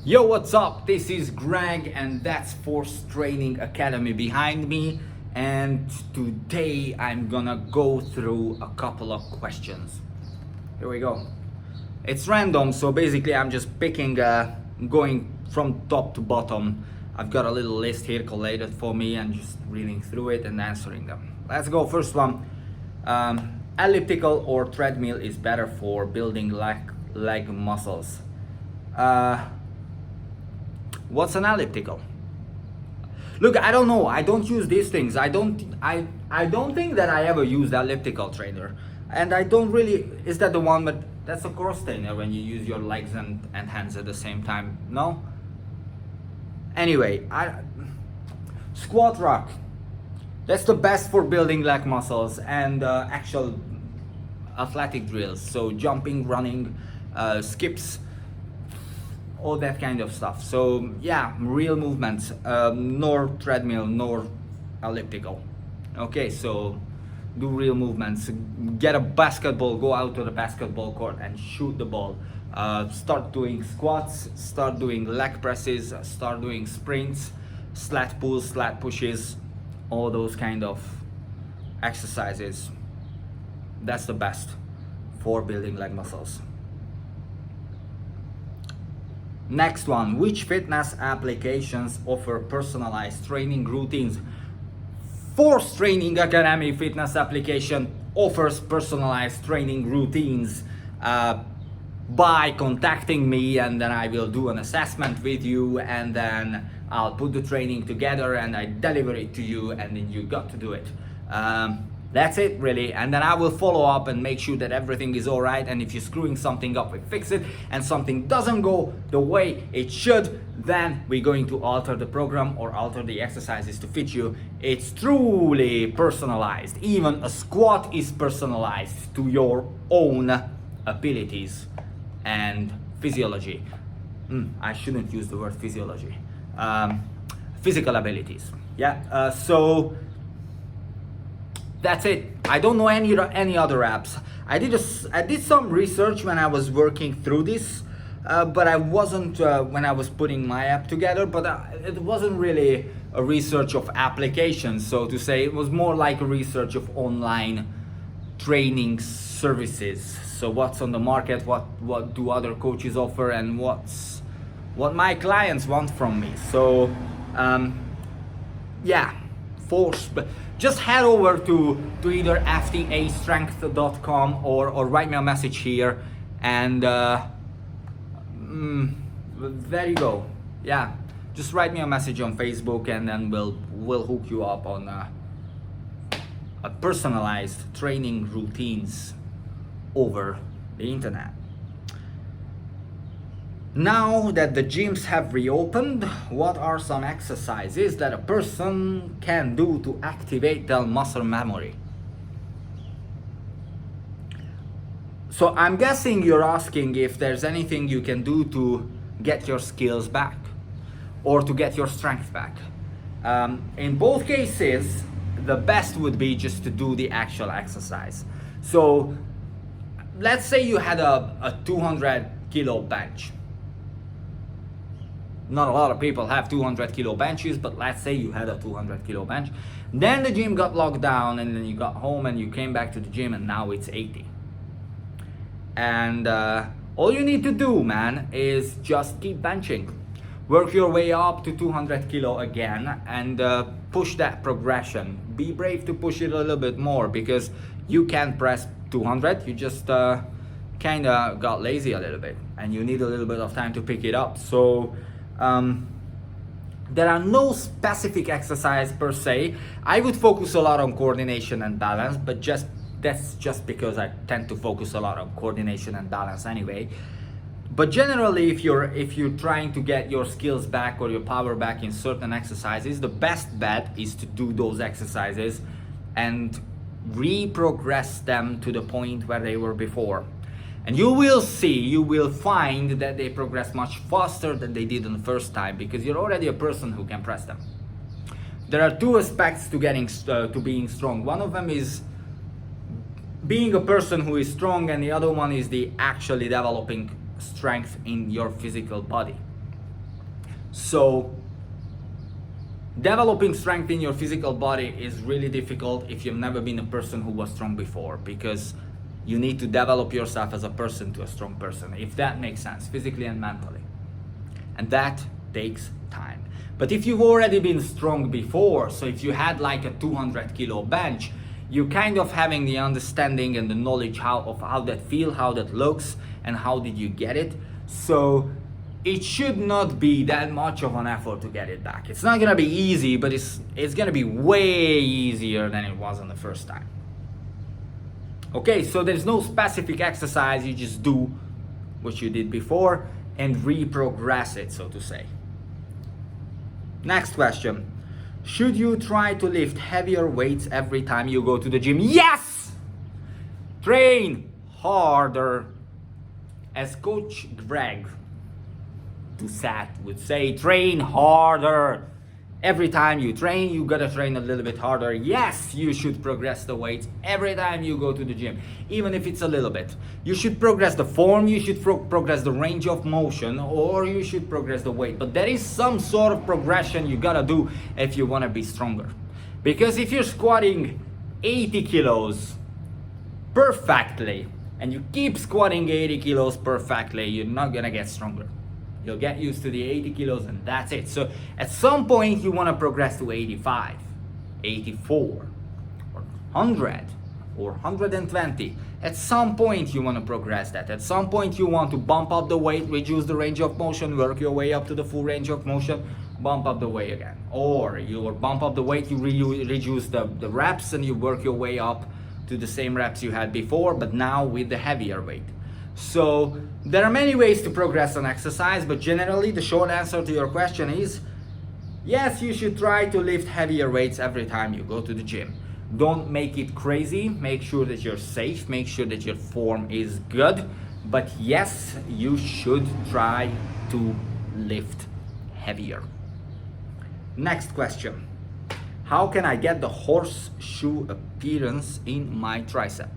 Yo, what's up? This is Greg and that's Force Training Academy behind me, and today I'm gonna go through a couple of questions. Here we go. It's random, so basically I'm just picking, going from top to bottom. I've got a little list here collated for me and just reading through it and answering them. Let's go. First one. Elliptical or treadmill is better for building leg muscles? What's an elliptical? Look, I don't know. I don't use these things. I don't think that I ever used elliptical trainer, and I don't really. Is that the one? But that's a cross trainer when you use your legs and hands at the same time. No. Anyway, squat rack. That's the best for building leg muscles and actual athletic drills. So jumping, running, skips, all that kind of stuff. So yeah, real movements, nor treadmill nor elliptical. Okay, so do real movements. Get a basketball, go out to the basketball court and shoot the ball. Start doing squats, start doing leg presses, start doing sprints, slat pulls, slat pushes, all those kind of exercises. That's the best for building leg muscles. Next one, which fitness applications offer personalized training routines? Force Training Academy fitness application offers personalized training routines by contacting me, and then I will do an assessment with you, and then I'll put the training together and I deliver it to you, and then you got to do it. That's it really, and then I will follow up and make sure that everything is all right, and if you're screwing something up, we fix it, and something doesn't go the way it should, then we're going to alter the program or alter the exercises to fit you. It's truly personalized. Even a squat is personalized to your own abilities and physiology. I shouldn't use the word physiology. Physical abilities. Yeah. So that's it. I don't know any other apps. I did some research when I was working through this, but I wasn't when I was putting my app together. But it wasn't really a research of applications, so to say. It was more like a research of online training services. So what's on the market? What do other coaches offer? And what my clients want from me. So yeah, just head over to either FTA or write me a message here, and there you go. Yeah, just write me a message on Facebook, and then we'll hook you up on a personalized training routines over the internet. Now that the gyms have reopened, what are some exercises that a person can do to activate their muscle memory? So I'm guessing you're asking if there's anything you can do to get your skills back or to get your strength back. In both cases, the best would be just to do the actual exercise. So let's say you had a 200 kilo bench. Not a lot of people have 200 kilo benches, but let's say you had a 200 kilo bench. Then the gym got locked down, and then you got home and you came back to the gym, and now it's 80. And all you need to do, man, is just keep benching. Work your way up to 200 kilo again, and push that progression. Be brave to push it a little bit more, because you can press 200. You just kind of got lazy a little bit, and you need a little bit of time to pick it up. So there are no specific exercise per se. I would focus a lot on coordination and balance, but that's just because I tend to focus a lot on coordination and balance anyway. But generally, if you're trying to get your skills back or your power back in certain exercises, the best bet is to do those exercises and reprogress them to the point where they were before. And you will find that they progress much faster than they did on the first time, because you're already a person who can press them. There are two aspects to being strong. One of them is being a person who is strong, and the other one is the actually developing strength in your physical body. So developing strength in your physical body is really difficult if you've never been a person who was strong before, because you need to develop yourself as a person to a strong person, if that makes sense, physically and mentally. And that takes time. But if you've already been strong before, so if you had like a 200 kilo bench, you kind of having the understanding and the knowledge of how that feels, how that looks, and how did you get it. So it should not be that much of an effort to get it back. It's not gonna be easy, but it's gonna be way easier than it was on the first time. Okay, so there's no specific exercise, you just do what you did before and reprogress it, so to say. Next question. Should you try to lift heavier weights every time you go to the gym? Yes! Train harder. As Coach Greg Doucette would say, train harder. Every time you train, you gotta train a little bit harder. Yes, you should progress the weights every time you go to the gym, even if it's a little bit. You should progress the form, you should progress the range of motion, or you should progress the weight. But there is some sort of progression you gotta do if you wanna be stronger. Because if you're squatting 80 kilos perfectly, and you keep squatting 80 kilos perfectly, you're not gonna get stronger. You'll get used to the 80 kilos and that's it. So at some point you want to progress to 85, 84, or 100, or 120. At some point you want to progress that. At some point you want to bump up the weight, reduce the range of motion, work your way up to the full range of motion, bump up the weight again. Or you will bump up the weight, you reduce the reps, and you work your way up to the same reps you had before, but now with the heavier weight. So there are many ways to progress on exercise, but generally the short answer to your question is yes, you should try to lift heavier weights every time you go to the gym. Don't make it crazy, make sure that you're safe, make sure that your form is good, but yes, you should try to lift heavier. Next question. How can I get the horseshoe appearance in my tricep?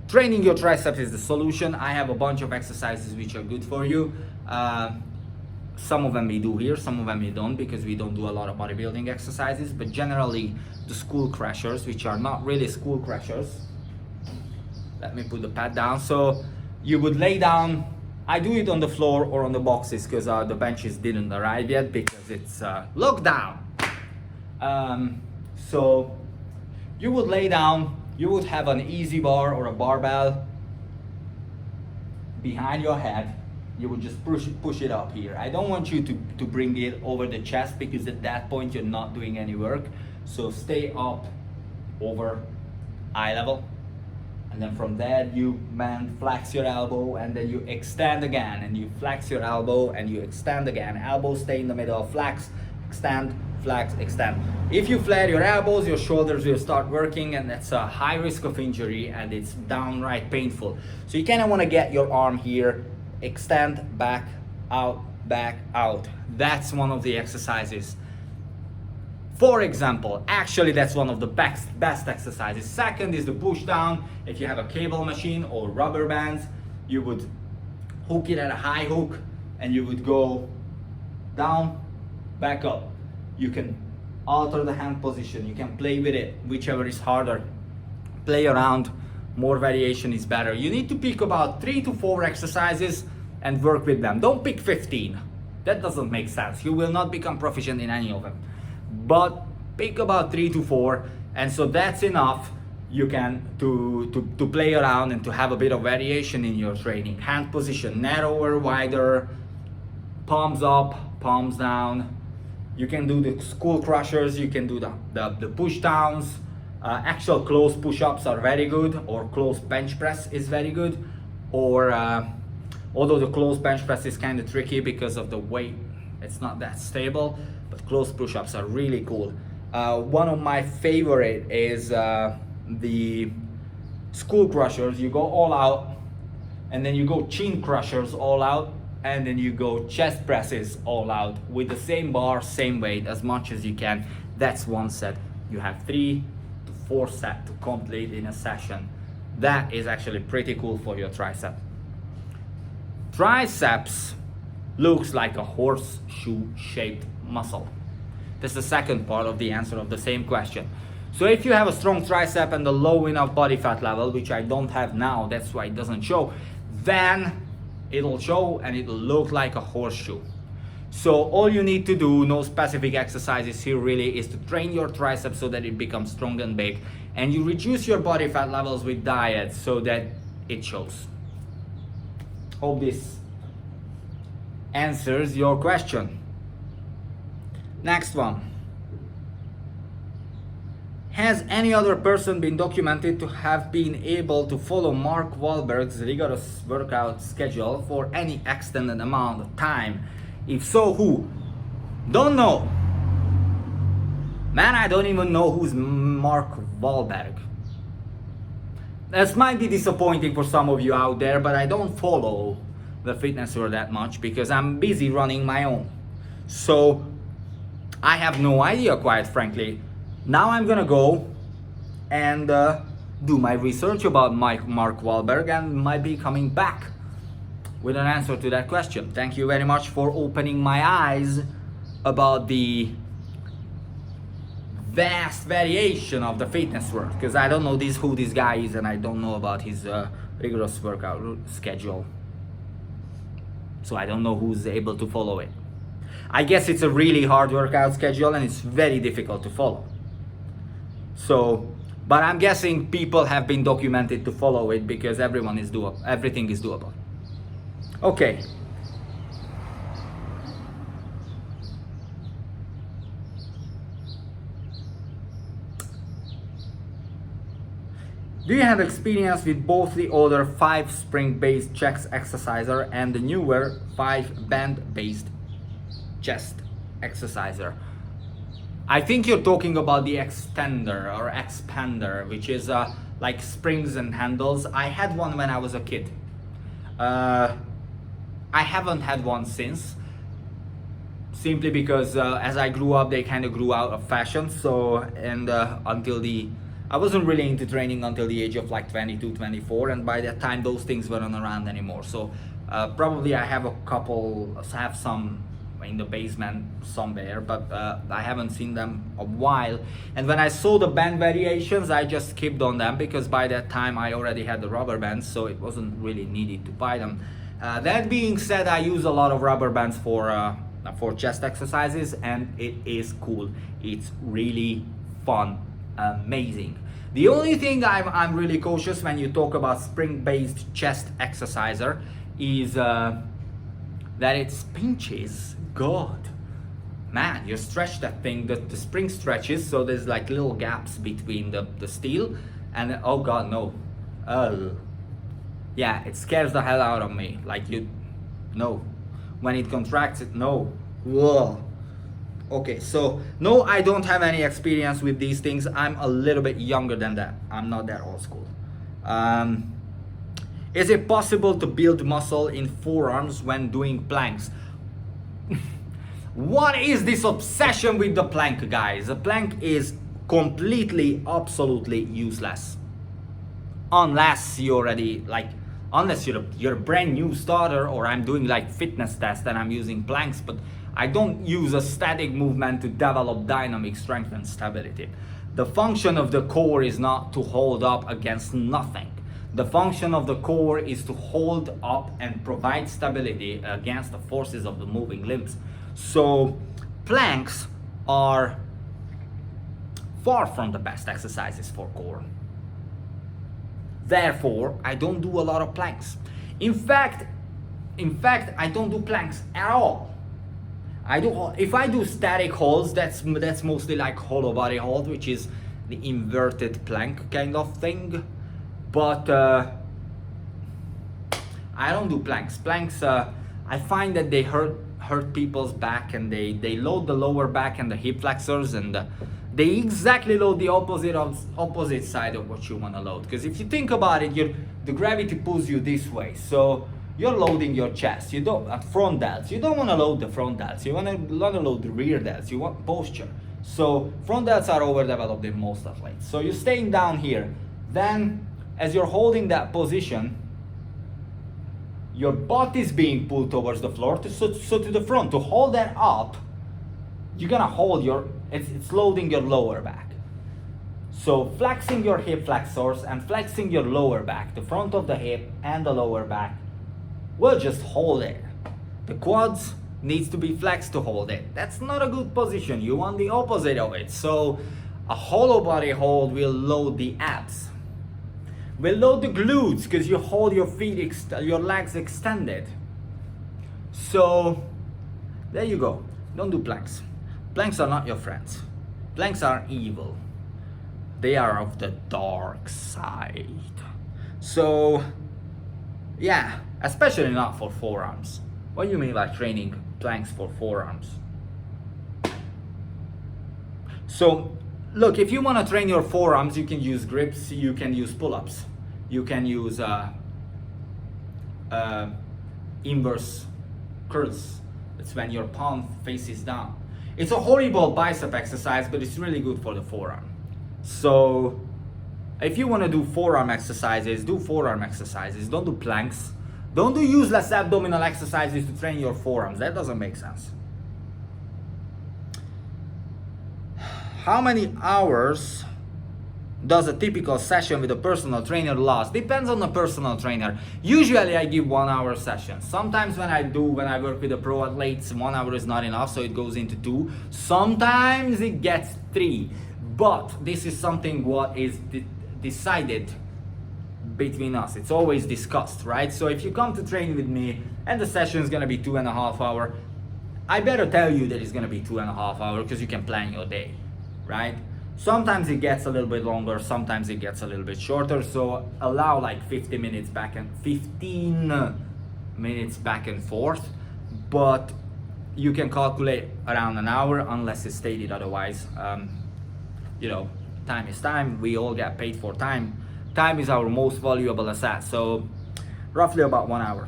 Training your triceps is the solution. I have a bunch of exercises which are good for you. Some of them we do here, some of them we don't, because we don't do a lot of bodybuilding exercises, but generally the school crushers, which are not really school crushers. Let me put the pad down. So you would lay down. I do it on the floor or on the boxes because the benches didn't arrive yet, because it's lockdown. So you would lay down. You would have an easy bar or a barbell behind your head. You would just push it up here. I don't want you to bring it over the chest, because at that point you're not doing any work. So stay up over eye level. And then from there you bend, flex your elbow, and then you extend again, and you flex your elbow and you extend again. Elbow stay in the middle, flex, extend, flex, extend. If you flare your elbows, your shoulders will start working, and that's a high risk of injury, and it's downright painful. So you kind of want to get your arm here, extend, back, out, back, out. That's one of the exercises. For example, actually that's one of the best exercises. Second is the push down. If you have a cable machine or rubber bands, you would hook it at a high hook, and you would go down, back up. You can alter the hand position, you can play with it, whichever is harder. Play around, more variation is better. You need to pick about 3 to 4 exercises and work with them. Don't pick 15. That doesn't make sense. You will not become proficient in any of them. But pick about 3 to 4, and so that's enough. You can to play around and to have a bit of variation in your training. Hand position, narrower, wider, palms up, palms down. You can do the school crushers, you can do the push downs. Actual close push-ups are very good, or close bench press is very good. Or although the close bench press is kind of tricky because of the weight, it's not that stable, but close push-ups are really cool. One of my favorite is the school crushers. You go all out, and then you go chin crushers all out, and then you go chest presses all out with the same bar, same weight, as much as you can. That's one set. You have 3 to 4 sets to complete in a session. That is actually pretty cool for your tricep. Triceps looks like a horseshoe shaped muscle. That's the second part of the answer of the same question. So if you have a strong tricep and a low enough body fat level, which I don't have now, that's why it doesn't show, then it'll show and it'll look like a horseshoe. So all you need to do, no specific exercises here really, is to train your triceps so that it becomes strong and big, and you reduce your body fat levels with diet so that it shows. Hope this answers your question. Next one. Has any other person been documented to have been able to follow Mark Wahlberg's rigorous workout schedule for any extended amount of time? If so, who? Don't know. Man, I don't even know who's Mark Wahlberg. This might be disappointing for some of you out there, but I don't follow the fitness world that much because I'm busy running my own. So I have no idea, quite frankly. Now I'm gonna go and do my research about Mark Wahlberg and might be coming back with an answer to that question. Thank you very much for opening my eyes about the vast variation of the fitness world, because I don't know who this guy is and I don't know about his rigorous workout schedule. So I don't know who's able to follow it. I guess it's a really hard workout schedule and it's very difficult to follow. So, but I'm guessing people have been documented to follow it because everything is doable. Okay. Do you have experience with both the older 5 spring-based chest exerciser and the newer 5 band-based chest exerciser? I think you're talking about the extender or expander, which is like springs and handles. I had one when I was a kid. I haven't had one since, simply because as I grew up, they kind of grew out of fashion. So, and I wasn't really into training until the age of like 22, 24, and by that time those things weren't around anymore. So probably I have some in the basement somewhere, but I haven't seen them a while. And when I saw the band variations, I just skipped on them because by that time I already had the rubber bands, so it wasn't really needed to buy them. That being said, I use a lot of rubber bands for chest exercises, and it is cool. It's really fun, amazing. The only thing I'm really cautious when you talk about spring-based chest exerciser is that it pinches. God, man, you stretch that thing, the spring stretches, so there's like little gaps between the steel, and oh God, no. Yeah, it scares the hell out of me. Like no. When it contracts, no. Whoa. Okay, so no, I don't have any experience with these things. I'm a little bit younger than that. I'm not that old school. Is it possible to build muscle in forearms when doing planks? What is this obsession with the plank, guys? The plank is completely, absolutely useless. Unless you're a brand new starter, or I'm doing like fitness tests and I'm using planks, but I don't use a static movement to develop dynamic strength and stability. The function of the core is not to hold up against nothing. The function of the core is to hold up and provide stability against the forces of the moving limbs. So planks are far from the best exercises for core. Therefore, I don't do a lot of planks. In fact, I don't do planks at all. If I do static holds, that's mostly like hollow body hold, which is the inverted plank kind of thing. But I don't do planks. Planks, I find that they hurt people's back, and they load the lower back and the hip flexors, and they exactly load the opposite side of what you want to load. Because if you think about it, the gravity pulls you this way, so you're loading your chest. You don't at front delts. You don't want to load the front delts. You want to load the rear delts. You want posture. So front delts are overdeveloped in most athletes. So you're staying down here. Then, as you're holding that position, your butt is being pulled towards the floor, so to the front. To hold that up, you're gonna hold it's loading your lower back. So flexing your hip flexors and flexing your lower back, the front of the hip and the lower back, will just hold it. The quads needs to be flexed to hold it. That's not a good position. You want the opposite of it. So a hollow body hold will load the abs. Will load the glutes because you hold your feet, your legs extended. So there you go. Don't do planks. Planks are not your friends. Planks are evil. They are of the dark side. So yeah, especially not for forearms. What do you mean by training planks for forearms? So look, if you want to train your forearms, you can use grips, you can use pull-ups, you can use inverse curls. It's when your palm faces down. It's a horrible bicep exercise, but it's really good for the forearm. So if you want to do forearm exercises, do forearm exercises. Don't do planks. Don't do useless abdominal exercises to train your forearms. That doesn't make sense. How many hours does a typical session with a personal trainer last? Depends on the personal trainer. Usually I give 1 hour sessions. Sometimes when I work with the pro athletes, 1 hour is not enough, so it goes into 2. Sometimes it gets 3. But this is something what is decided between us. It's always discussed, right? So if you come to train with me and the session is gonna be 2.5 hours, I better tell you that it's gonna be 2.5 hours because you can plan your day, right? Sometimes it gets a little bit longer, sometimes it gets a little bit shorter. So allow like 15 minutes back and forth, but you can calculate around an hour unless it's stated otherwise. You know, time is time. We all get paid for time. Time is our most valuable asset. So roughly about 1 hour.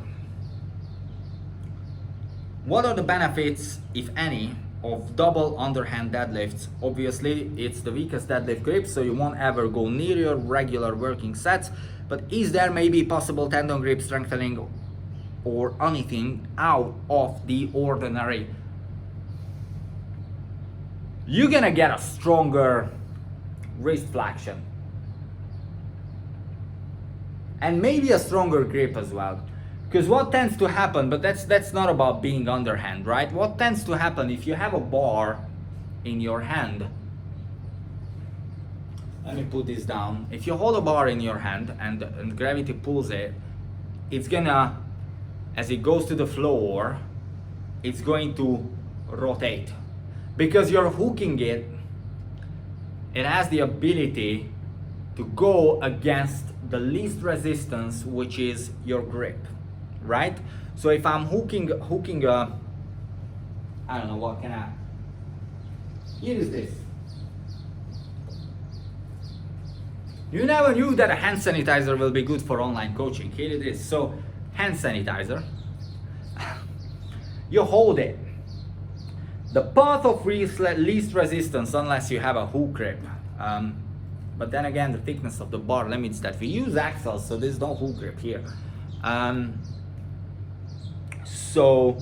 What are the benefits, if any, of double underhand deadlifts? Obviously, it's the weakest deadlift grip, so you won't ever go near your regular working sets. But is there maybe possible tendon grip strengthening or anything out of the ordinary? You're gonna get a stronger wrist flexion and maybe a stronger grip as well. Because what tends to happen, but that's not about being underhand, right? What tends to happen if you have a bar in your hand, let me put this down. If you hold a bar in your hand and gravity pulls it, it's gonna, as it goes to the floor, it's going to rotate. Because you're hooking it, it has the ability to go against the least resistance, which is your grip, right? So if I'm hooking I don't know, what can I, here is this. You never knew that a hand sanitizer will be good for online coaching. Here it is. So hand sanitizer, you hold it. The path of least resistance, unless you have a hook grip. But then again, the thickness of the bar limits that. We use axles, so there's no hook grip here. So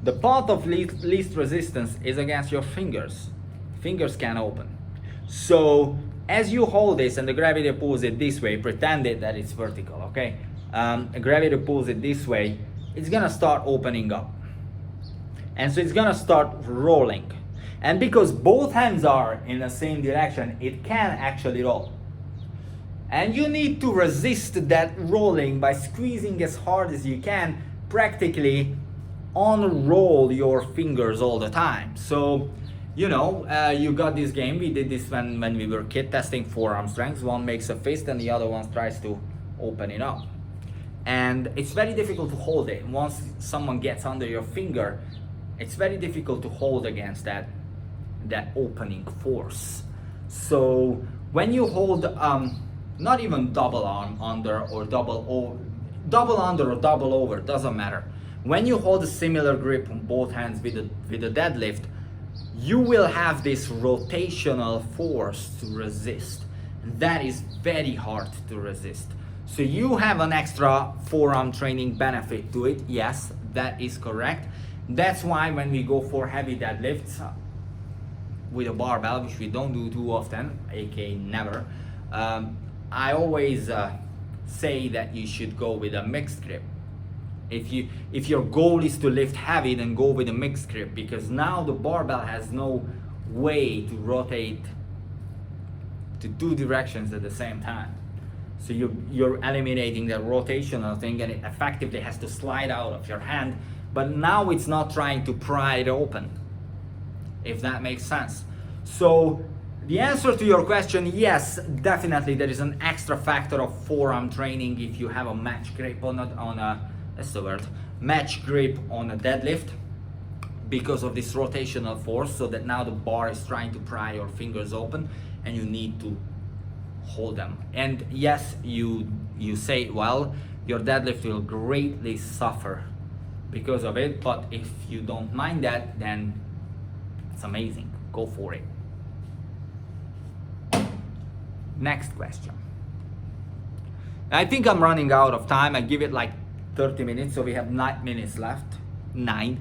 the path of least resistance is against your fingers. Fingers can open. So as you hold this and the gravity pulls it this way, pretend that it's vertical, okay? Gravity pulls it this way, it's gonna start opening up. And so it's gonna start rolling. And because both hands are in the same direction, it can actually roll. And you need to resist that rolling by squeezing as hard as you can, practically unroll your fingers all the time. So, you know, you got this game. We did this when we were kid testing forearm strength. One makes a fist and the other one tries to open it up. And it's very difficult to hold it. Once someone gets under your finger, it's very difficult to hold against that opening force. So when you hold not even double under or double under or double over, doesn't matter. When you hold a similar grip on both hands with a deadlift, you will have this rotational force to resist. That is very hard to resist. So you have an extra forearm training benefit to it. Yes, that is correct. That's why when we go for heavy deadlifts with a barbell, which we don't do too often, aka never, I always say that you should go with a mixed grip. If your goal is to lift heavy, then go with a mixed grip, because now the barbell has no way to rotate to two directions at the same time. So you're eliminating the rotational thing, and it effectively has to slide out of your hand, but now it's not trying to pry it open, if that makes sense. So the answer to your question, yes, definitely there is an extra factor of forearm training if you have a match grip on that's the word, match grip on a deadlift, because of this rotational force, so that now the bar is trying to pry your fingers open and you need to hold them. And yes, you say, well, your deadlift will greatly suffer because of it, but if you don't mind that, then it's amazing. Go for it. Next question. I think I'm running out of time. I give it like 30 minutes, so we have 9 minutes left. Nine.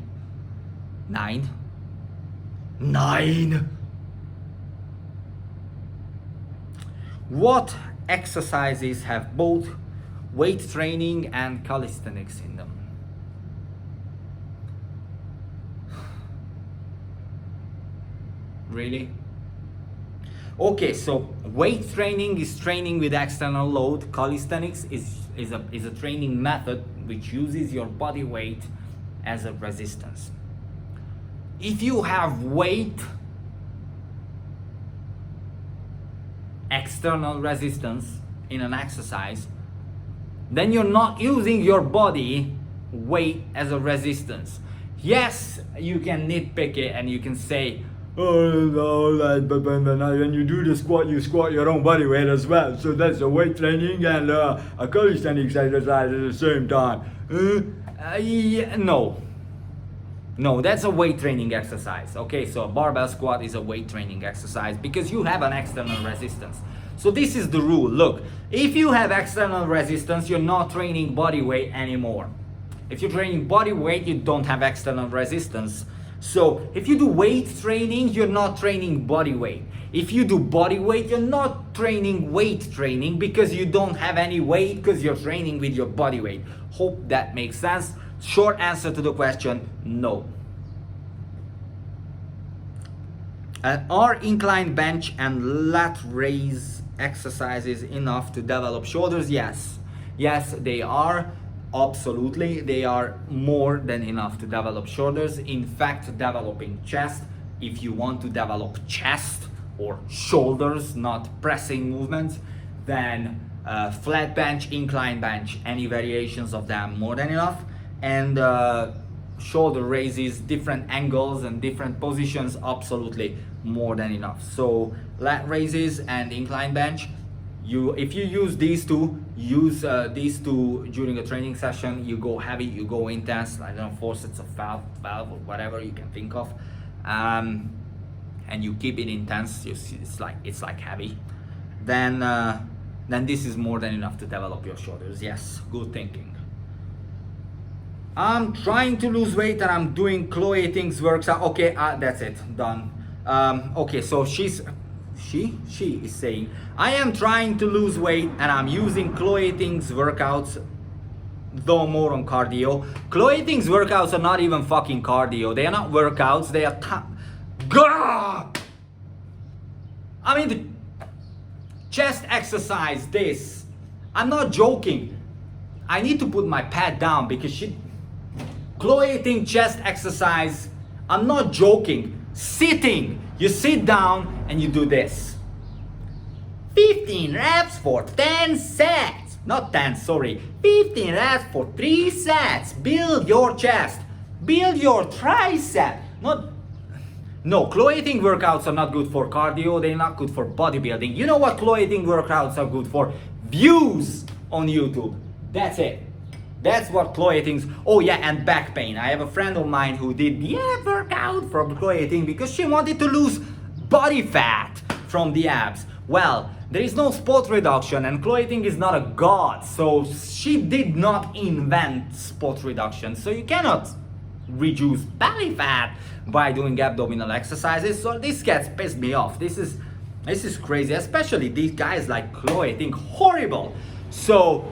What exercises have both weight training and calisthenics in them? Really? Okay, so weight training is training with external load. Calisthenics is a training method which uses your body weight as a resistance. If you have weight, external resistance in an exercise, then you're not using your body weight as a resistance. Yes, you can nitpick it and you can say, oh no, but when you do the squat, you squat your own body weight as well. So that's a weight training and a calisthenics exercise at the same time. Yeah, no, that's a weight training exercise. Okay, so a barbell squat is a weight training exercise because you have an external resistance. So this is the rule. Look, if you have external resistance, you're not training body weight anymore. If you're training body weight, you don't have external resistance. So if you do weight training, you're not training body weight. If you do body weight, you're not training weight training because you don't have any weight, because you're training with your body weight. Hope that makes sense. Short answer to the question, no. Are incline bench and lat raise exercises enough to develop shoulders? Yes. Yes, they are. Absolutely, they are more than enough to develop shoulders. In fact, developing chest, if you want to develop chest or shoulders, not pressing movements, then flat bench, incline bench, any variations of them, more than enough. And shoulder raises, different angles and different positions, absolutely more than enough. So lat raises and incline bench, if you use these two, during a training session. You go heavy, you go intense, I don't know, 4 sets of valve or whatever you can think of, and you keep it intense. You see, it's like heavy. Then this is more than enough to develop your shoulders. Yes, good thinking. I'm trying to lose weight and I'm doing Chloe Ting's workout. Okay, that's it, done. Okay, so she is saying, I am trying to lose weight and I'm using Chloe Ting's workouts, though more on cardio. Chloe Ting's workouts are not even fucking cardio. They are not workouts, they are God! I mean, the chest exercise, this. I'm not joking. I need to put my pad down because Chloe Ting chest exercise, I'm not joking. Sitting, you sit down and you do this. 15 reps for 10 sets. Not 10, sorry. 15 reps for 3 sets. Build your chest. Build your tricep. No, Chloe Ting workouts are not good for cardio. They're not good for bodybuilding. You know what Chloe Ting workouts are good for? Views on YouTube. That's it. That's what Chloe Ting's. Oh yeah, and back pain. I have a friend of mine who did the ab workout from Chloe Ting because she wanted to lose body fat from the abs. Well, There is no spot reduction, and Chloe Ting is not a god, so she did not invent spot reduction. So you cannot reduce belly fat by doing abdominal exercises. So this gets pissed me off. This is crazy, especially these guys like Chloe Ting. Horrible. So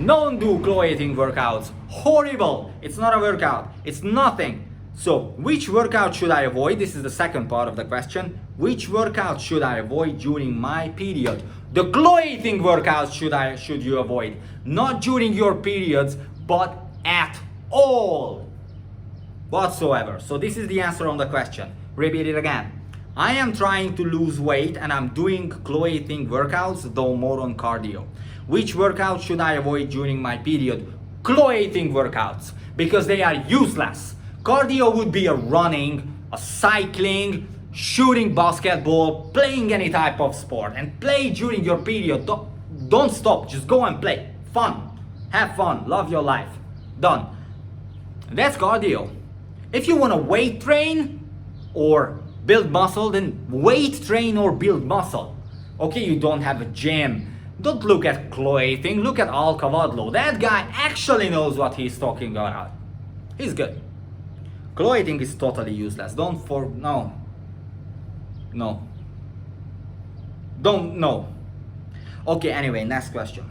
don't do Chloe Ting workouts. Horrible. It's not a workout. It's nothing. So which workout should I avoid? This is the second part of the question. Which workout should I avoid during my period? The Chloe Ting workouts should you avoid. Not during your periods, but at all. Whatsoever. So this is the answer on the question. Repeat it again. I am trying to lose weight and I'm doing Chloe Ting workouts, though more on cardio. Which workout should I avoid during my period? Chloe Ting workouts, because they are useless. Cardio would be a running, a cycling, shooting basketball, playing any type of sport, and play during your period. Don't stop, just go and play. Fun, have fun, love your life. Done. That's cardio. If you want to weight train or build muscle, then weight train or build muscle. Okay, you don't have a gym. Don't look at Chloe Ting, look at Al Kavadlo. That guy actually knows what he's talking about. He's good. Chloe Ting is totally useless. No. Okay, anyway, next question.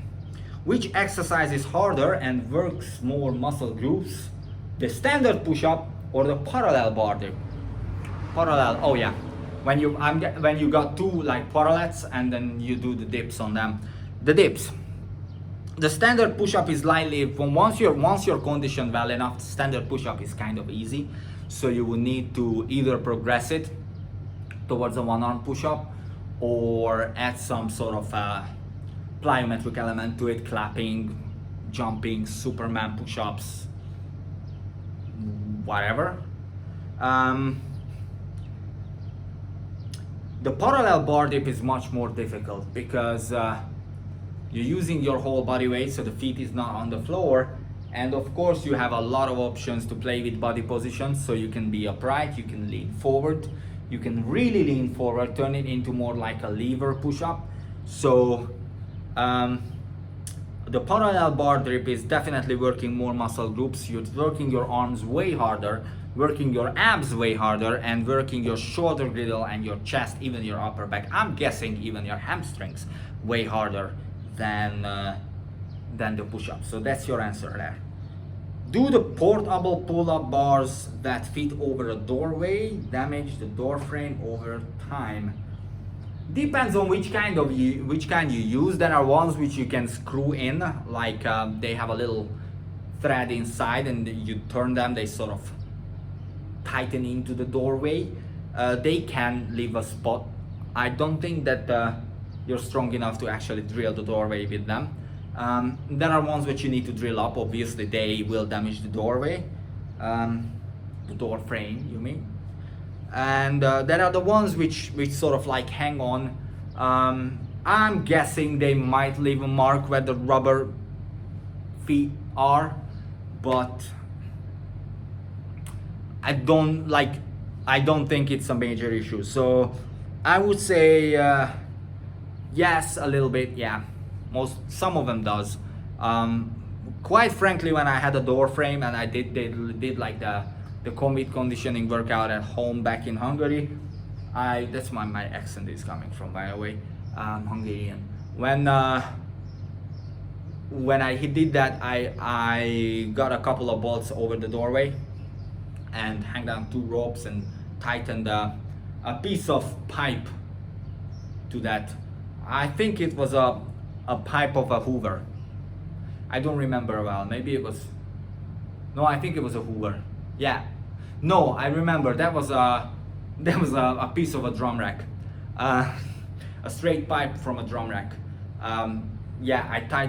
Which exercise is harder and works more muscle groups? The standard push-up or the parallel bar dip? Parallel, oh yeah. When you got two like parallels and then you do the dips on them. The dips. The standard push-up is slightly, once you're conditioned well enough, standard push-up is kind of easy. So you will need to either progress it towards a one-arm push-up or add some sort of plyometric element to it, clapping, jumping, Superman push-ups, whatever. The parallel bar dip is much more difficult because you're using your whole body weight, so the feet is not on the floor, and of course you have a lot of options to play with body positions. So you can be upright, you can lean forward, you can really lean forward, turn it into more like a lever push-up. So the parallel bar dip is definitely working more muscle groups. You're working your arms way harder, working your abs way harder, and working your shoulder girdle and your chest, even your upper back. I'm guessing even your hamstrings way harder than the push-up. So that's your answer there. Do the portable pull-up bars that fit over a doorway damage the door frame over time? Depends on which kind you use. There are ones which you can screw in, like they have a little thread inside and you turn them, they sort of tighten into the doorway. They can leave a spot. I don't think that you're strong enough to actually drill the doorway with them. There are ones which you need to drill up. Obviously they will damage the doorway, the door frame you mean. And there are the ones which sort of like hang on. I'm guessing they might leave a mark where the rubber feet are, but I don't think it's a major issue. So I would say yes, a little bit, yeah. Some of them does. Quite frankly, when I had a door frame and I did like the combat conditioning workout at home back in Hungary, that's why my accent is coming from, by the way, Hungarian. When I did that, I got a couple of bolts over the doorway and hang down 2 ropes and tightened a piece of pipe to that. I think it was a pipe of a Hoover. I don't remember well. Maybe it was. No, I think it was a Hoover. Yeah. No, I remember that was a piece of a drum rack, a straight pipe from a drum rack. Yeah,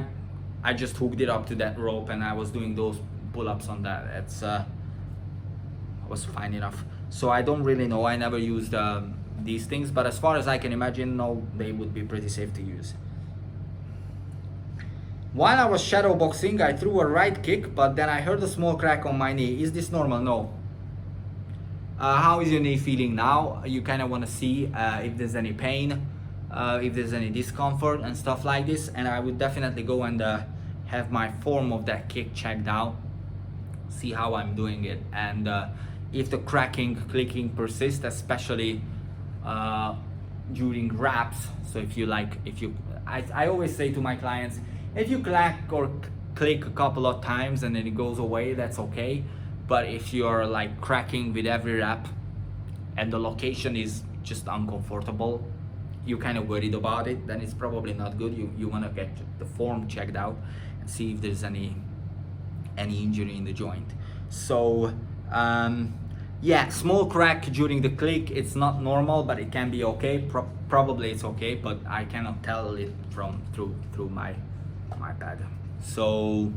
I just hooked it up to that rope and I was doing those pull-ups on that. It's was fine enough. So I don't really know. I never used these things, but as far as I can imagine, no, they would be pretty safe to use. While I was shadow boxing, I threw a right kick, but then I heard a small crack on my knee. Is this normal? No. How is your knee feeling now? You kind of want to see if there's any pain. if there's any discomfort and stuff like this, and I would definitely go and have my form of that kick checked out, see how I'm doing it, and if the cracking, clicking persists, especially during raps. So if you I always say to my clients, if you clack or click a couple of times and then it goes away, that's okay. But if you're like cracking with every rap and the location is just uncomfortable, you're kind of worried about it, then it's probably not good. You want to get the form checked out and see if there's any injury in the joint. So yeah, small crack during the click, it's not normal, but it can be okay. Probably it's okay, but I cannot tell it from through my pad. So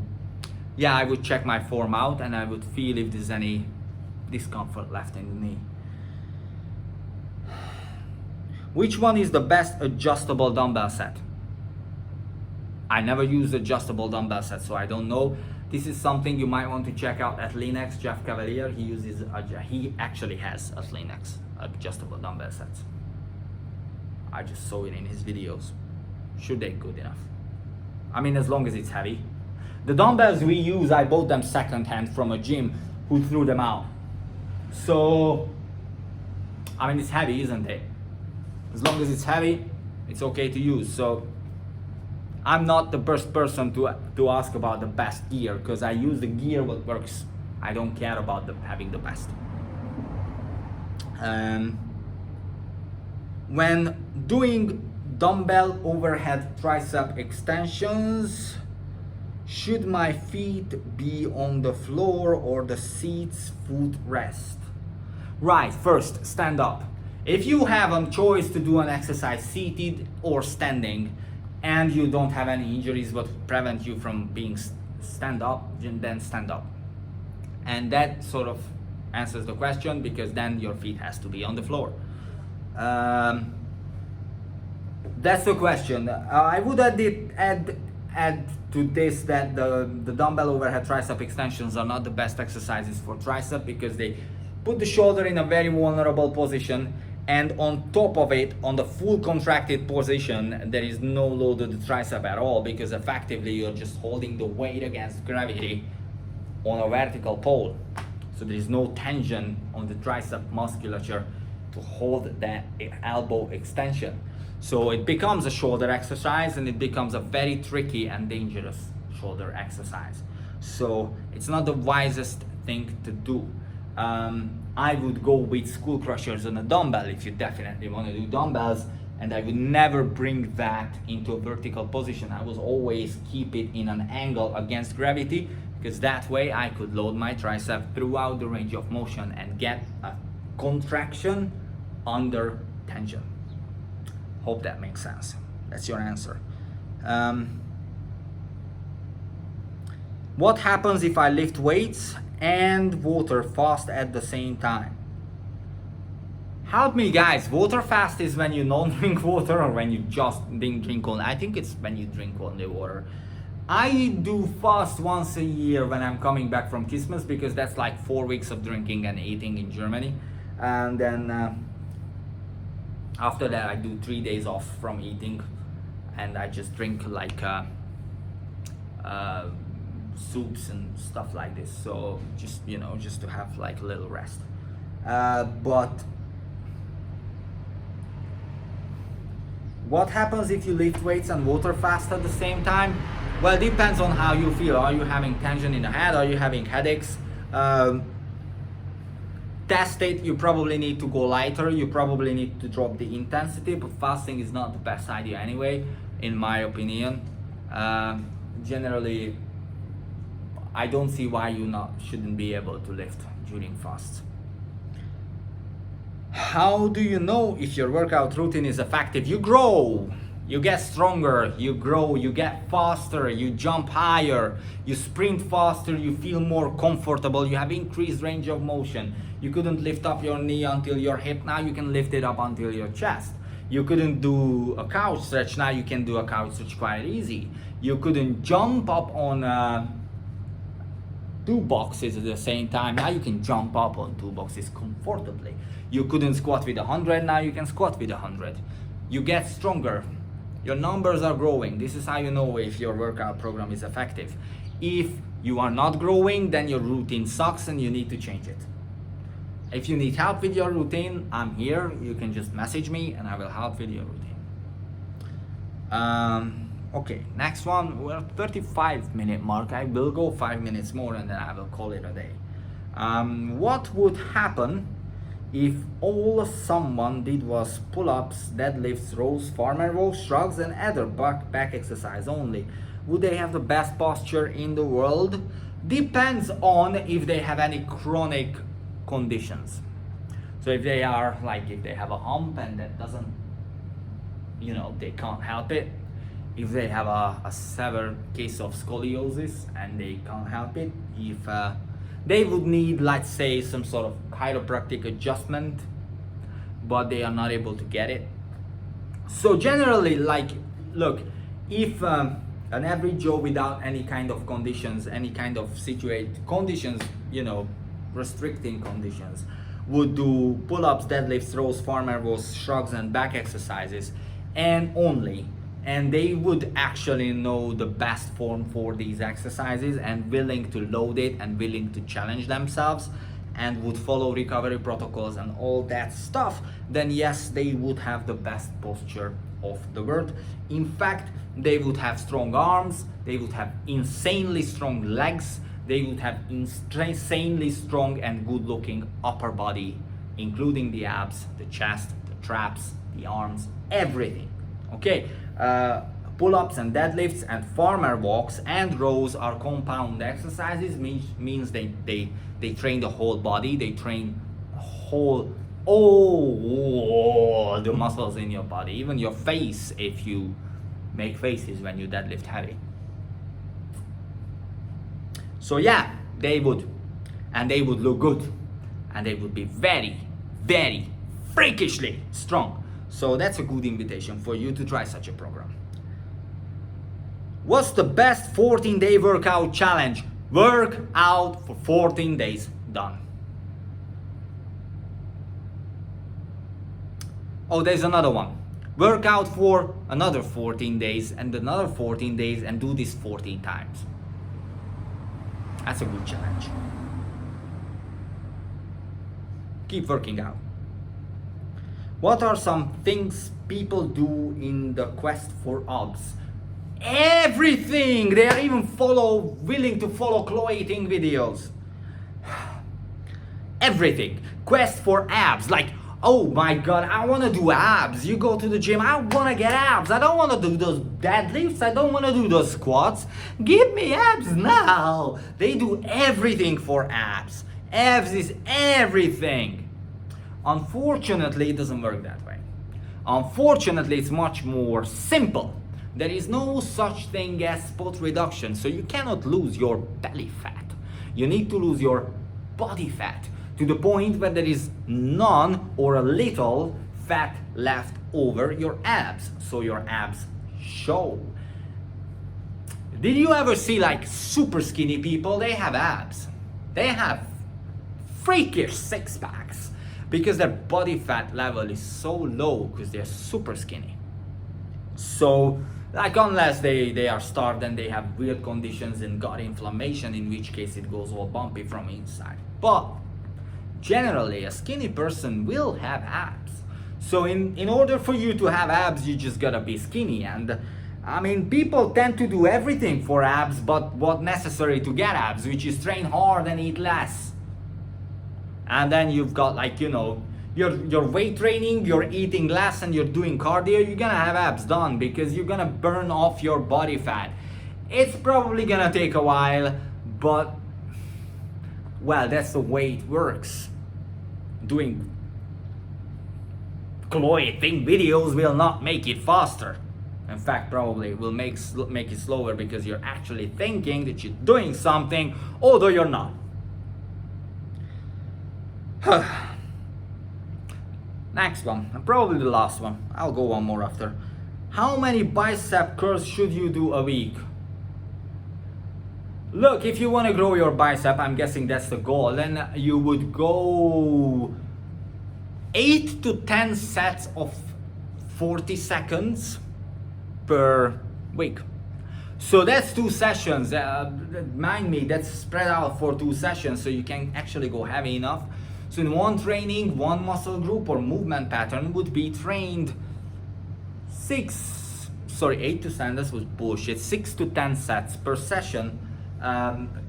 yeah, I would check my form out and I would feel if there's any discomfort left in the knee. Which one is the best adjustable dumbbell set? I never used adjustable dumbbell set, so I don't know. This is something you might want to check out at Linux. Jeff Cavalier, he actually has at Linux adjustable dumbbell sets. I just saw it in his videos. Should they good enough? I mean, as long as it's heavy. The dumbbells we use, I bought them secondhand from a gym who threw them out. So, I mean, it's heavy, isn't it? As long as it's heavy, it's okay to use. So, I'm not the best person to ask about the best gear, because I use the gear what works. I don't care about having the best. When doing dumbbell overhead tricep extensions, should my feet be on the floor or the seat's footrest? Right, first, stand up. If you have a choice to do an exercise seated or standing, and you don't have any injuries what prevent you from being stand up, then stand up. And that sort of answers the question, because then your feet has to be on the floor. That's the question. I would add to this that the dumbbell overhead tricep extensions are not the best exercises for tricep, because they put the shoulder in a very vulnerable position, and on top of it, on the full contracted position, there is no load of the tricep at all, because effectively you're just holding the weight against gravity on a vertical pole. So there is no tension on the tricep musculature to hold that elbow extension. So it becomes a shoulder exercise, and it becomes a very tricky and dangerous shoulder exercise. So it's not the wisest thing to do. I would go with school crushers on a dumbbell if you definitely want to do dumbbells, and I would never bring that into a vertical position. I would always keep it in an angle against gravity, because that way I could load my tricep throughout the range of motion and get a contraction under tension. Hope that makes sense. That's your answer. What happens if I lift weights and water fast at the same time? Help me, guys. Water fast is when you don't drink water, or when you just didn't drink only. I think it's when you drink only water. I do fast once a year when I'm coming back from Christmas, because that's like 4 weeks of drinking and eating in Germany, and then after that I do 3 days off from eating, and I just drink like soups and stuff like this. So just, you know, just to have like a little rest. But what happens if you lift weights and water fast at the same time? Well, it depends on how you feel. Are you having tension in the head? Are you having headaches? Test it. You probably need to go lighter. You probably need to drop the intensity, but fasting is not the best idea anyway, in my opinion. Generally, I don't see why you shouldn't be able to lift during fasts. How do you know if your workout routine is effective? You grow, you get stronger, you grow, you get faster, you jump higher, you sprint faster, you feel more comfortable, you have increased range of motion. You couldn't lift up your knee until your hip, now you can lift it up until your chest. You couldn't do a couch stretch, now you can do a couch stretch quite easy. You couldn't jump up on 2 boxes at the same time, now you can jump up on 2 boxes comfortably. You couldn't squat with 100, now you can squat with 100. you get stronger. Your numbers are growing. This is how you know if your workout program is effective. If you are not growing, then your routine sucks and you need to change it. If you need help with your routine, I'm here. You can just message me and I will help with your routine. Okay, next one. We're 35-minute mark. I will go 5 minutes more and then I will call it a day. What would happen if all someone did was pull-ups, deadlifts, rows, farmer rows, shrugs and other back exercise only? Would they have the best posture in the world? Depends on if they have any chronic conditions. So if they are like, if they have a hump and that doesn't, you know, they can't help it. If they have a severe case of scoliosis and they can't help it. If they would need, let's say, some sort of chiropractic adjustment, but they are not able to get it. So generally, like, look, if an average Joe without any kind of conditions, any kind of conditions, you know, restricting conditions, would do pull-ups, deadlifts, rows, farmer rows, shrugs and back exercises and they would actually know the best form for these exercises and willing to load it and willing to challenge themselves and would follow recovery protocols and all that stuff, then yes, they would have the best posture of the world. In fact, they would have strong arms, they would have insanely strong legs, they would have insanely strong and good looking upper body, including the abs, the chest, the traps, the arms, everything. Okay, pull-ups and deadlifts and farmer walks and rows are compound exercises, means they train the whole body, they train all the muscles in your body, even your face if you make faces when you deadlift heavy. So yeah, they would, and they would look good, and they would be very, very freakishly strong. So that's a good invitation for you to try such a program. What's the best 14-day workout challenge? Work out for 14 days, done. Oh, there's another one. Work out for another 14 days and another 14 days and do this 14 times. That's a good challenge. Keep working out. What are some things people do in the quest for abs? Everything! They are even willing to follow Chloe eating videos. Everything. Quest for abs. Like, oh my god, I want to do abs. You go to the gym, I want to get abs. I don't want to do those deadlifts. I don't want to do those squats. Give me abs now. They do everything for abs. Abs is everything. Unfortunately, it doesn't work that way. Unfortunately, it's much more simple. There is no such thing as spot reduction, so you cannot lose your belly fat. You need to lose your body fat to the point where there is none or a little fat left over your abs, so your abs show. Did you ever see like super skinny people? They have abs. They have freakish six packs because their body fat level is so low because they're super skinny. So like unless they are starved and they have weird conditions and gut inflammation, in which case it goes all bumpy from inside. But generally a skinny person will have abs. So in order for you to have abs, you just gotta be skinny. And I mean, people tend to do everything for abs but what necessary to get abs, which is train hard and eat less. And then you've got like, you know, your weight training, you're eating less and you're doing cardio, you're gonna have abs done because you're gonna burn off your body fat. It's probably gonna take a while, but well, that's the way it works. Doing Chloe thing videos will not make it faster. In fact, probably will make it slower because you're actually thinking that you're doing something, although you're not. Next one, and probably the last one. I'll go one more after. How many bicep curls should you do a week? Look, if you want to grow your bicep, I'm guessing that's the goal, then you would go 8 to 10 sets of 40 seconds per week. So that's 2 sessions. Mind me, that's spread out for 2 sessions, so you can actually go heavy enough. So in one training, one muscle group or movement pattern would be trained 8 to 10, this was bullshit, 6 to 10 sets per session,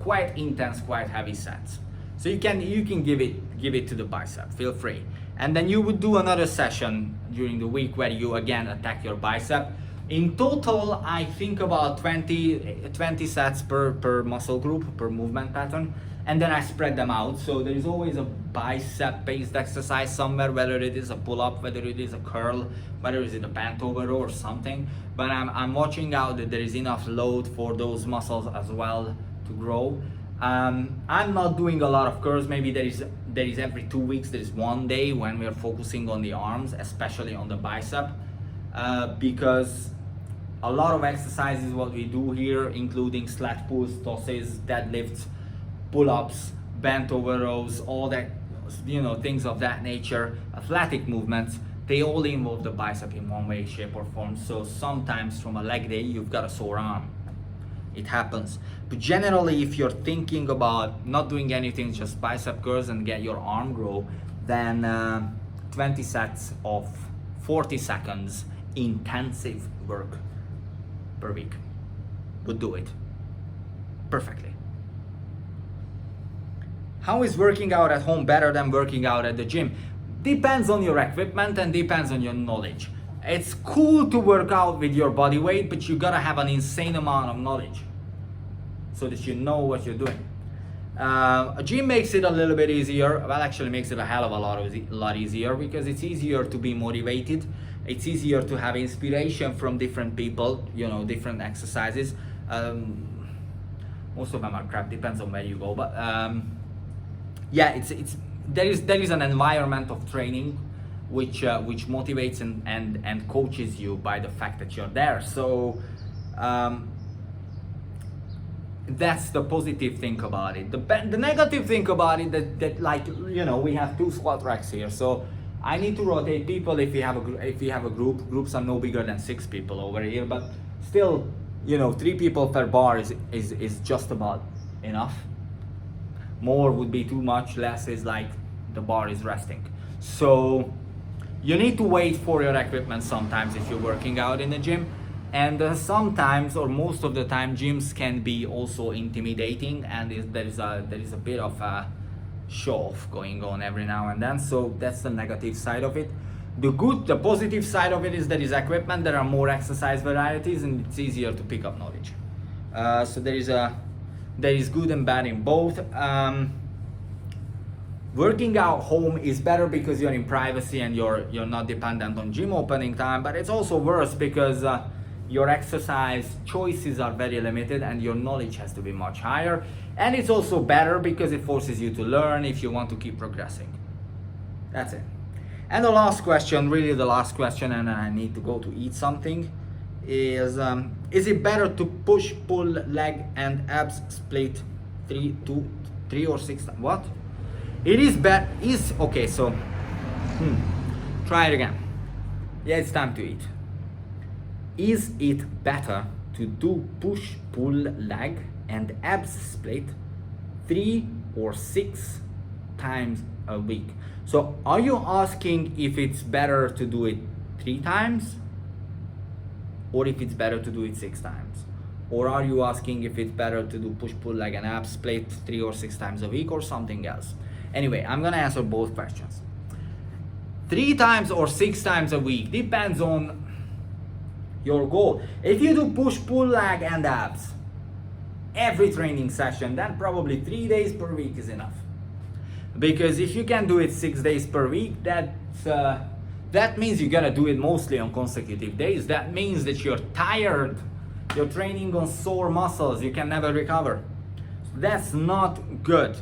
quite intense, quite heavy sets. So you can give it to the bicep, feel free. And then you would do another session during the week where you again attack your bicep. In total, I think about 20 sets per muscle group, per movement pattern. And then I spread them out. So there is always a bicep-based exercise somewhere, whether it is a pull-up, whether it is a curl, whether it is a bent over row or something. But I'm watching out that there is enough load for those muscles as well to grow. I'm not doing a lot of curls. Maybe there is every 2 weeks, there is one day when we are focusing on the arms, especially on the bicep, because a lot of exercises what we do here, including slat pulls, tosses, deadlifts, pull-ups, bent over rows, all that, things of that nature, athletic movements, they all involve the bicep in one way, shape or form. So sometimes from a leg day, you've got a sore arm. It happens. But generally, if you're thinking about not doing anything, just bicep curls and get your arm grow, then 20 sets of 40 seconds intensive work per week would do it perfectly. How is working out at home better than working out at the gym? Depends on your equipment and depends on your knowledge. It's cool to work out with your body weight, but you gotta have an insane amount of knowledge so that you know what you're doing. A gym makes it a little bit easier. Well, actually makes it a hell of a lot easier, because it's easier to be motivated. It's easier to have inspiration from different people, different exercises. Most of them are crap, depends on where you go, but yeah, there is an environment of training which motivates and coaches you by the fact that you're there. So that's the positive thing about it. The negative thing about it that we have 2 squat racks here, so I need to rotate people if you have a group. Groups are no bigger than 6 people over here, but still, 3 people per bar is just about enough. More would be too much, less is like the bar is resting. So you need to wait for your equipment sometimes if you're working out in the gym. And sometimes, or most of the time, gyms can be also intimidating, and there is a bit of a show off going on every now and then. So that's the negative side of it. The positive side of it is there is equipment, there are more exercise varieties, and it's easier to pick up knowledge. So there is good and bad in both. Working out home is better because you're in privacy and you're not dependent on gym opening time, but it's also worse because your exercise choices are very limited and your knowledge has to be much higher. And it's also better because it forces you to learn if you want to keep progressing. That's it. And the last question, and I need to go to eat something, is it better to push, pull, leg and abs split 3 or 6 times? What? It is better, okay, so try it again. Yeah, it's time to eat. Is it better to do push, pull, leg and abs split 3 or 6 times a week? So are you asking if it's better to do it 3 times or if it's better to do it 6 times? Or are you asking if it's better to do push, pull, leg and abs split 3 or 6 times a week or something else? Anyway, I'm gonna answer both questions. 3 times or 6 times a week depends on your goal. If you do push, pull, leg and abs every training session, then probably 3 days per week is enough. Because if you can do it 6 days per week, that means you gotta do it mostly on consecutive days. That means that you're tired, you're training on sore muscles, you can never recover. That's not good.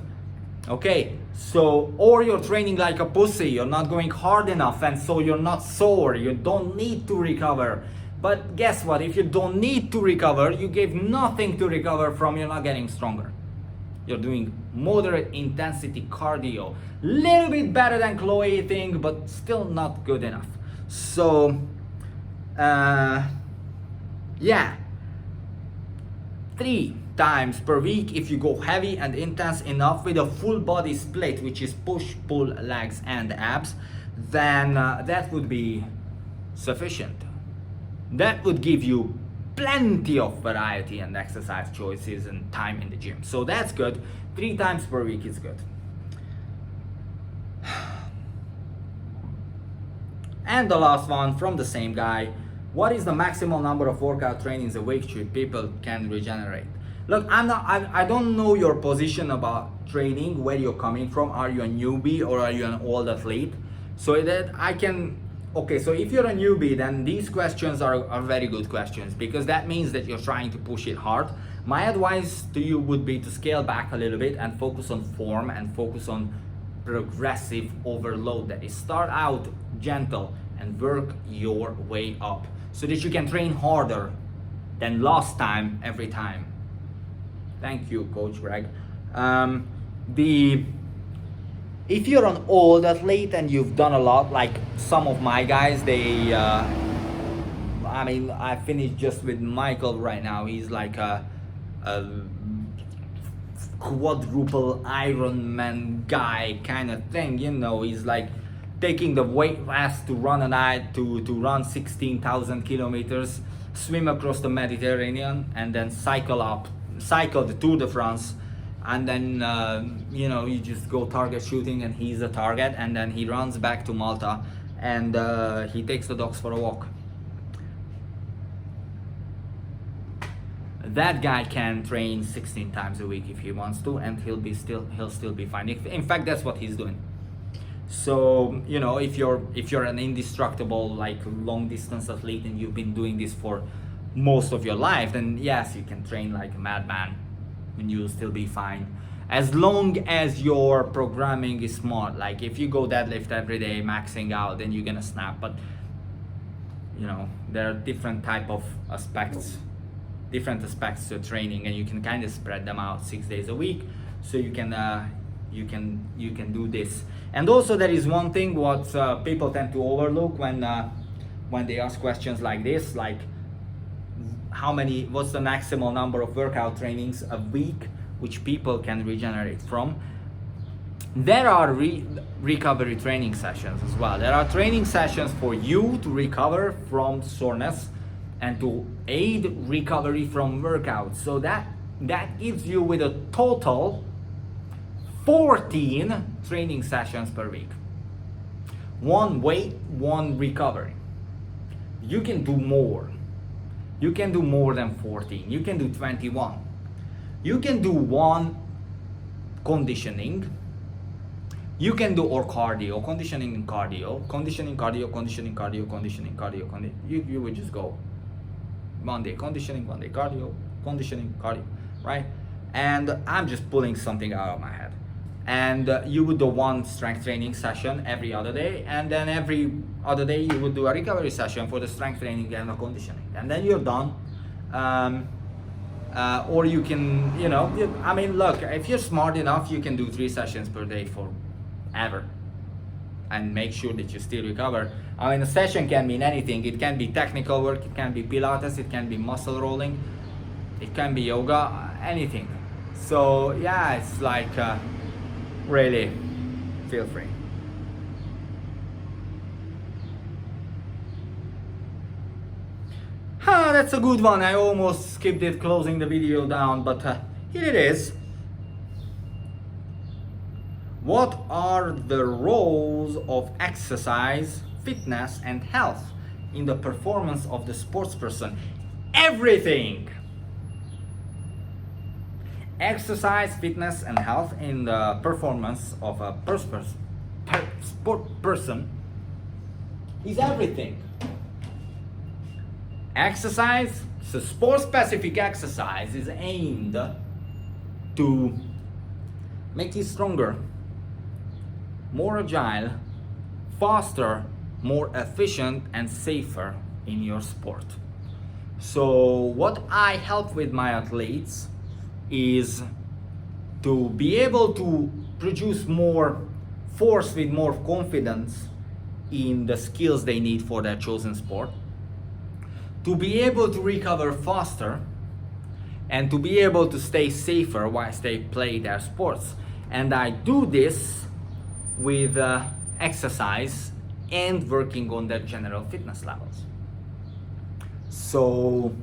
Okay, so, or you're training like a pussy, you're not going hard enough, and so you're not sore, you don't need to recover. But guess what, if you don't need to recover, you gave nothing to recover from, you're not getting stronger. You're doing moderate intensity cardio, little bit better than Chloe thing, but still not good enough. So Yeah, 3 times per week if you go heavy and intense enough with a full body split, which is push, pull, legs and abs, then that would be sufficient. That would give you plenty of variety and exercise choices and time in the gym. So that's good. 3 times per week is good. And the last one from the same guy: what is the maximum number of workout trainings a week should people can regenerate? Look, I don't know your position about training, where you're coming from. Are you a newbie or are you an old athlete? So that I can, okay, so if you're a newbie, then these questions are very good questions, because that means that you're trying to push it hard. My advice to you would be to scale back a little bit and focus on form and focus on progressive overload. That is, start out gentle and work your way up so that you can train harder than last time every time. Thank you, Coach Greg. If you're an old athlete and you've done a lot, like some of my guys, I finished just with Michael right now. He's like a quadruple Ironman guy kind of thing, you know. He's like taking the weight vest to run to run 16,000 kilometers, swim across the Mediterranean, and then cycle the Tour de France, and then you just go target shooting, and he's a target, and then he runs back to Malta, and he takes the dogs for a walk. That guy can train 16 times a week if he wants to, and he'll still be fine. In fact, that's what he's doing. So if you're an indestructible, like, long distance athlete and you've been doing this for most of your life, then yes, you can train like a madman and you'll still be fine, as long as your programming is smart. Like, if you go deadlift every day maxing out, then you're gonna snap. But there are different aspects to training, and you can kind of spread them out 6 days a week, so you can do this. And also, there is one thing what people tend to overlook when they ask questions like this, like what's the maximal number of workout trainings a week which people can regenerate from. There are recovery training sessions as well. There are training sessions for you to recover from soreness and to aid recovery from workouts. So that gives you with a total 14 training sessions per week. 1 weight, 1 recovery. You can do more. You can do more than 14. You can do 21. You can do 1 conditioning. You can do or cardio, conditioning and cardio, conditioning, cardio, conditioning, cardio, conditioning, cardio. You would just go 1 day conditioning, 1 day cardio, conditioning, cardio, right? And I'm just pulling something out of my head. And you would do 1 strength training session every other day, and then every other day you would do a recovery session for the strength training and the conditioning, and then you're done. Or you can, look, if you're smart enough, you can do 3 sessions per day forever and make sure that you still recover. A session can mean anything. It can be technical work, it can be Pilates, it can be muscle rolling, it can be yoga, anything. So yeah, it's like really, feel free. That's a good one. I almost skipped it closing the video down, but here it is. What are the roles of exercise, fitness, and health in the performance of the sports person? Everything! Exercise, fitness, and health in the performance of a sport person is everything. Exercise, so sport-specific exercise, is aimed to make you stronger, more agile, faster, more efficient, and safer in your sport. So what I help with my athletes is to be able to produce more force with more confidence in the skills they need for their chosen sport, to be able to recover faster and to be able to stay safer whilst they play their sports. And I do this with exercise and working on their general fitness levels. So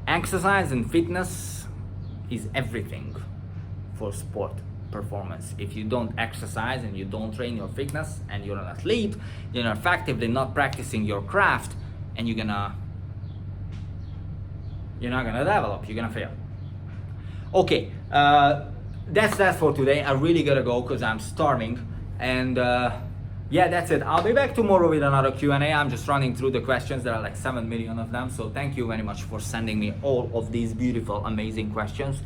exercise and fitness is everything for sport performance. If you don't exercise and you don't train your fitness and you're an athlete, you're effectively not practicing your craft, and you're not gonna develop, you're gonna fail. Okay, that's that for today. I really gotta go because I'm starving, and yeah, that's it. I'll be back tomorrow with another Q&A. I'm just running through the questions. There are like 7 million of them, so thank you very much for sending me all of these beautiful, amazing questions.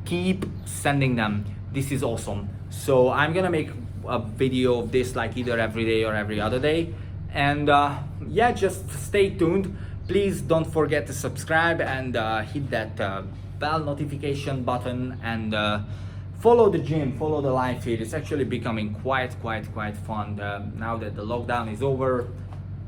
Keep sending them. This is awesome. So I'm gonna make a video of this like either every day or every other day, and yeah, just stay tuned. Please don't forget to subscribe and hit that bell notification button, and follow the gym, follow the live feed. It's actually becoming quite fun now that the lockdown is over.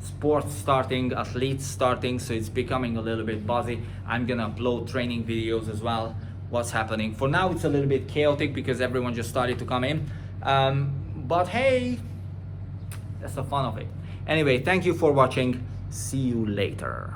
Sports starting, athletes starting, so it's becoming a little bit buzzy. I'm gonna upload training videos as well. What's happening for now, it's a little bit chaotic because everyone just started to come in, but hey, that's the fun of it. Anyway, thank you for watching. See you later.